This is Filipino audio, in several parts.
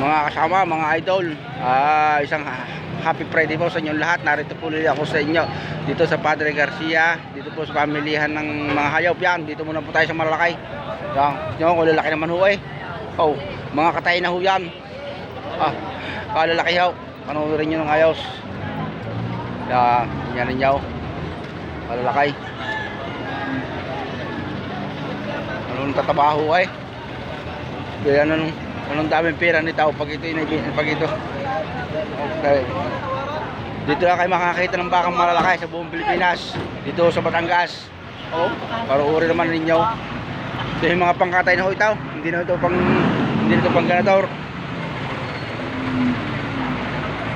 mga kasama, mga idol. Isang happy Friday po sa inyong lahat. Narito po ulit ako sa inyo dito sa Padre Garcia, dito po sa pamilihan ng mga hayop yan. Dito muna po tayo sa Malalakay. Yan, yung lalaki naman ho eh. Oh, mga katay na ho yan. Kalalaki ho. Panoorin nyo ng ayos. Yan ninyo. Kalalakay. Anong tatabaho eh. Kaya anong daming pera nito pag ito okay. Dito lang kayo makakita ng bakang malalaki sa buong Pilipinas, dito sa Batangas. Paruuri naman ninyo. Ito yung mga pangkatay na ho ito. Hindi na ito pang ganador.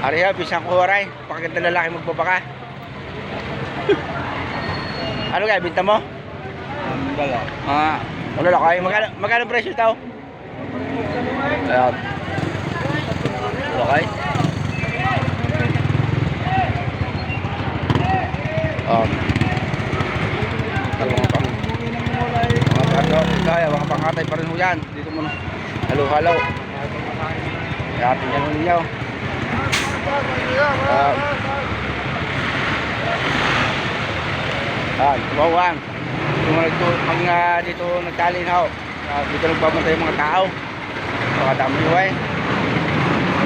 Ariya, bisang kuwaray, pakaganda lalaki magbabaka. Ano kaya binta mo? Wala lang kayo. Magkano presyo ito? Ayan. Okay. Mga pangkatay pa rin ho yan. Dito muna. Halo-halo. Kaya tingnan ho ninyo. Bawang. Dito nagtali na ho. Dito nagbabantay yung mga tao. Dami nyo eh.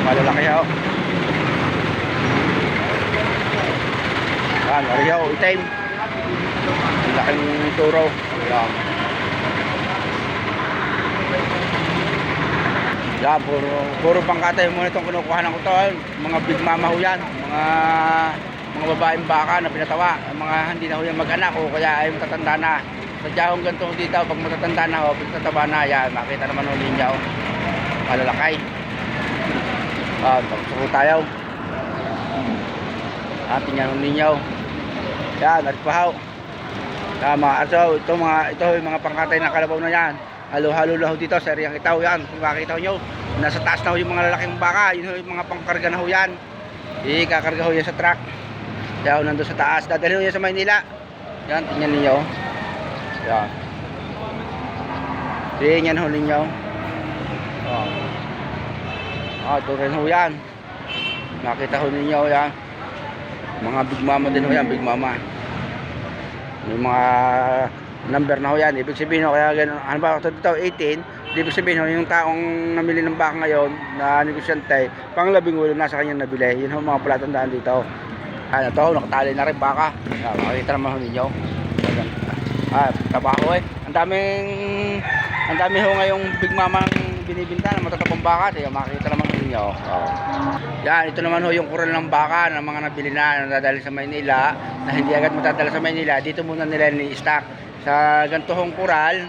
Malalaki ho. Mariyaw, itim. Laking turo. Yan, puro pangkatay muna itong kinukuhanan ko to. Mga big mama ho yan. Mga babaeng baka na pinatawa. Mga hindi na ho yan mag-anak o kaya ay matatanda na. Sadya hong ganito dito, pag matatanda na ho, pinataba na yan. Makita naman ho ninyo. Malalakay. Tapos ko tayo. Tingnan ho ninyo. Yan, nagpahaw. Ito yung mga pangkatay na kalabaw na yan. Halo-halo lang ho dito sa ariyang itaw yan. Kung makikita nyo, nasa taas na ho yung mga lalaking baka. Yun ho yung mga pangkarga na ho yan. Ikakarga ho yan sa truck. Yan, nandun sa taas. Dadalhin ho yan sa Maynila. Yan, tingnan ninyo. Yan. Tingnan ho ninyo. Ito rin ho yan. Makita ho ninyo yan. Mga big mama din ho yan, big mama. May mga number na ho yan. Ibig sabihin ho, kaya ganun, ano ba ito 18, ibig sabihin ho, yung taong namili ng baka ngayon na negosyante, pang 18 nasa kanyang nabili. Yun ho mga palatandaan dito. Ito ho, nakatali na rin baka. Makikita naman ho ninyo. Tabaho eh. Ang dami ho ngayong big mama ng binibinta na matatabang baka. Makikita naman ho ninyo. Yan, ito naman ho yung kural ng baka ng mga nabili na nadadala sa Maynila na hindi agad matadala sa Maynila. Dito muna nila ni-stock. Sa ganitong kural,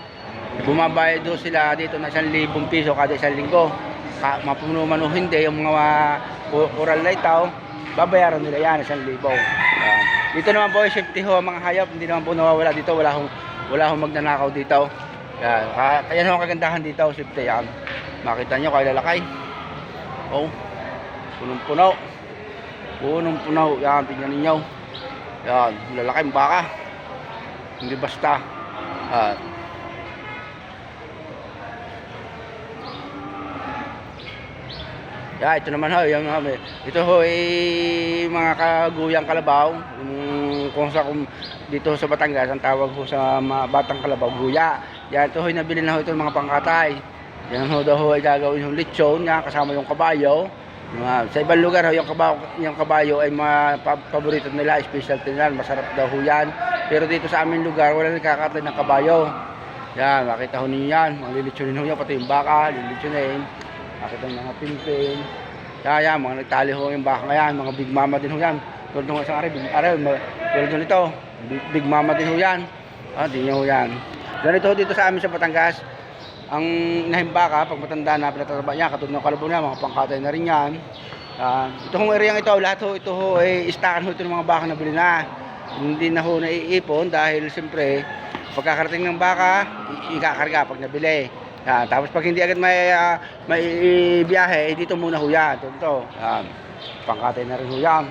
bumabayad do sila dito na 1,000 piso kada isang linggo. Mapuno man o hindi, yung mga kural na ito, babayaran nila yan 1,000. Dito naman po yung safety ho, mga hayop, hindi naman po nawawala dito, wala hong magnanakaw dito. Yan, kaya naman kagandahan dito, safety yan. Makita nyo kayo lalakay. Punong-puno. Yan, tingnan ninyo. Yan, lalaki baka. Hindi basta. Yan, ito naman ho. Ito ho ay mga kaguyang kalabaw. Dito sa Batangas, ang tawag ho sa batang kalabaw, guya. Yan, ito ho ay nabili na ho ito mga pangkatay. Yan ho daw ho ay gagawin yung lechon niya kasama yung kabayo. Sa ibang lugar ho, yung kabayo ay paborito nila, specialty nila, masarap daw ho yan. Pero dito sa aming lugar, wala nagkakatay ng kabayo. Yan, makita ho ninyo yan. Malilitsunin ho yan, pati yung baka, lilitsunin. Makita ng mga pimpin. Yan, mga nagtali ho yung baka ngayon, mga big mama din ho yan. Tulad ng isang tulad nito, big mama din ho yan. Tingnan ho yan. Ganito ho dito sa amin sa Batangas. Ang inahimbaka, pag matanda na, pinatataba niya, katulad ng kalabaw niya, mga pangkatay na rin yan. Ito hong area ito, lahat ho, ito ho, istakan ho ito ng mga baka na bili na. Hindi na ho naiipon dahil siyempre, pagkakarating ng baka, ikakarga pag nabili. Tapos pag hindi agad may biyahe, dito muna ho yan. Ito, pangkatay na rin ho yan.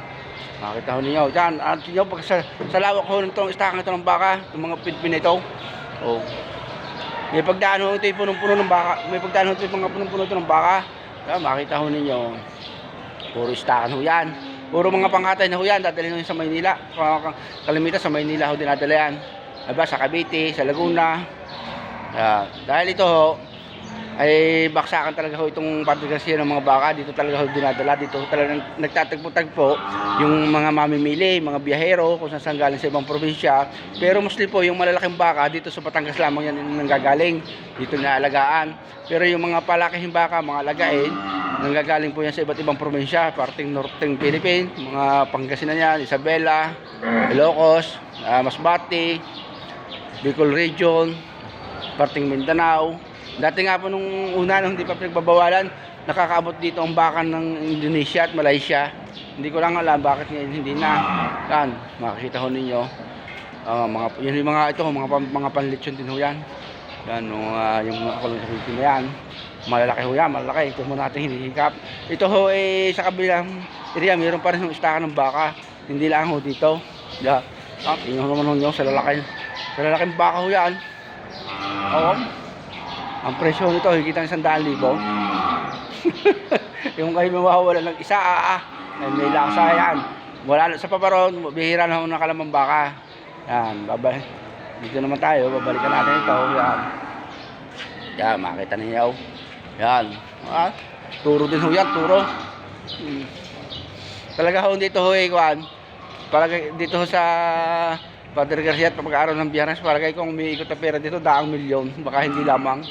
Makita ho ninyo. Yan, pag sa lawak ho nitong istakan ito ng baka, itong mga pinpin ito. May pagdaan ho ito yung punong-puno ng baka. May pagdaan ho ito yung mga punong-puno ito ng baka. Makita ho ninyo, puro istakan ho yan. Puro mga pangkatay na ho yan, dadalhin ho yan sa Maynila. Kalimitan sa Maynila ho dinadala yan. Aba, sa Cavite, sa Laguna. Dahil ito ho, ay baksakan talaga ho itong pabrikasyon ng mga baka. Dito talaga ho dinadala. Dito ho talaga nagtatagpo-tagpo yung mga mamimili, mga biyahero kung saan galing sa ibang probinsya. Pero mostly po yung malalaking baka dito sa Batangas lamang yan nanggagaling. Dito naalagaan. Pero yung mga palakihing baka, mga lagain, nanggagaling po yan sa iba't ibang probinsya. Parting Northern Philippines, mga Pangasinan yan, Isabela, Ilocos, Masbate, Bicol Region, parting Mindanao. Dati nga po nung una, nung hindi pa pinagbabawalan, nakakaabot dito ang baka ng Indonesia at Malaysia. Hindi ko lang alam bakit ngayon hindi na. Yan, makikita ho ninyo. Yun yung mga ito, mga panlitsyon din ho yan. Yan, yung mga kolonsya na yan. Malalaki ho yan, malalaki. Ito mo natin hinihikap. Ito ho sa kabilang area, mayroon pa rin yung istakan ng baka. Hindi lang ho dito. Yan. Tingnan ho naman ho nyo sa lalaking baka ho yan. Oo. Ang presyo nito, higit ang 100,000. Yung kayo mawawala ng isa, ay may lasa yan. Wala sa paparon, bihira na ho nakalamang baka. Yan, babalik. Dito naman tayo, babalikan natin ito. Yan. Yan, makita niyo. Yan. Turo din ho yan, turo. Talaga ho dito ho ikuan. Palagay dito ho sa Padre Garcia at pag-aaral ng Biyernes, palagay kung umiikot na pera dito, daang milyon, baka hindi lamang.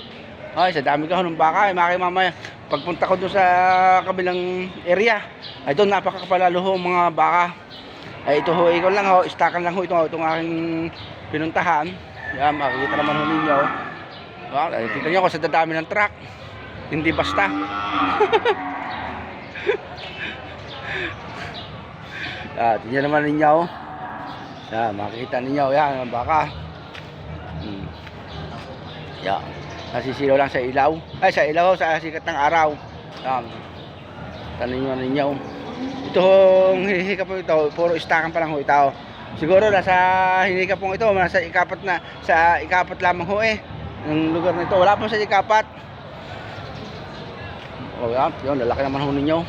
Ay, sa dami ka ho ng baka, mamaya. Pagpunta ko doon sa kabilang area, ay doon napakapalalo ho mga baka. Ay ito ho, ikaw lang ho, istakan lang ho itong aking pinuntahan. Yan, makikita naman ho ninyo. Tingnan nyo ko sa dadami ng truck. Hindi basta. Tingnan naman ninyo. Yan, makikita ninyo. Yan, ang baka. Yan. Nasisilaw lang sa ilaw. Ay, sa ilaw, sa sikat ng araw. Yan. Tanong ninyo. Itong hinikap po ito, puro istakan pa lang ho ito. Siguro nasa hinikap po ito, nasa ikapat lamang ho ng lugar nito. Wala po sa ikapat. Yan, yun, lalaki naman ho ninyo.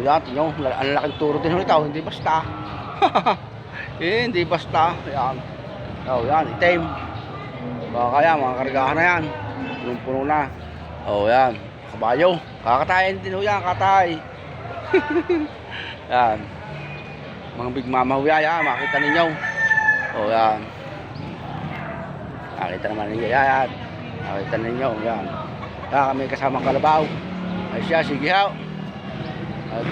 Yan, yun, ang laking turo din ho ito, hindi basta. Hindi basta. Yan. Yan, itim. Kaya, mga kargahan na yan. Punong-puno na. Yan. Kabayo. Kakatayin din ho yan, katay. Yan. Mga big mama ho yan, makita ninyo. Yan. Makita naman ninyo yan. Makita ninyo, yan. Kami kasamang kalabaw. Ay siya, sige ho. At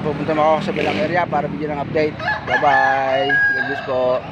pupunta mo ako sa bilang area para bigyan ng update. Bye bye. God bless po.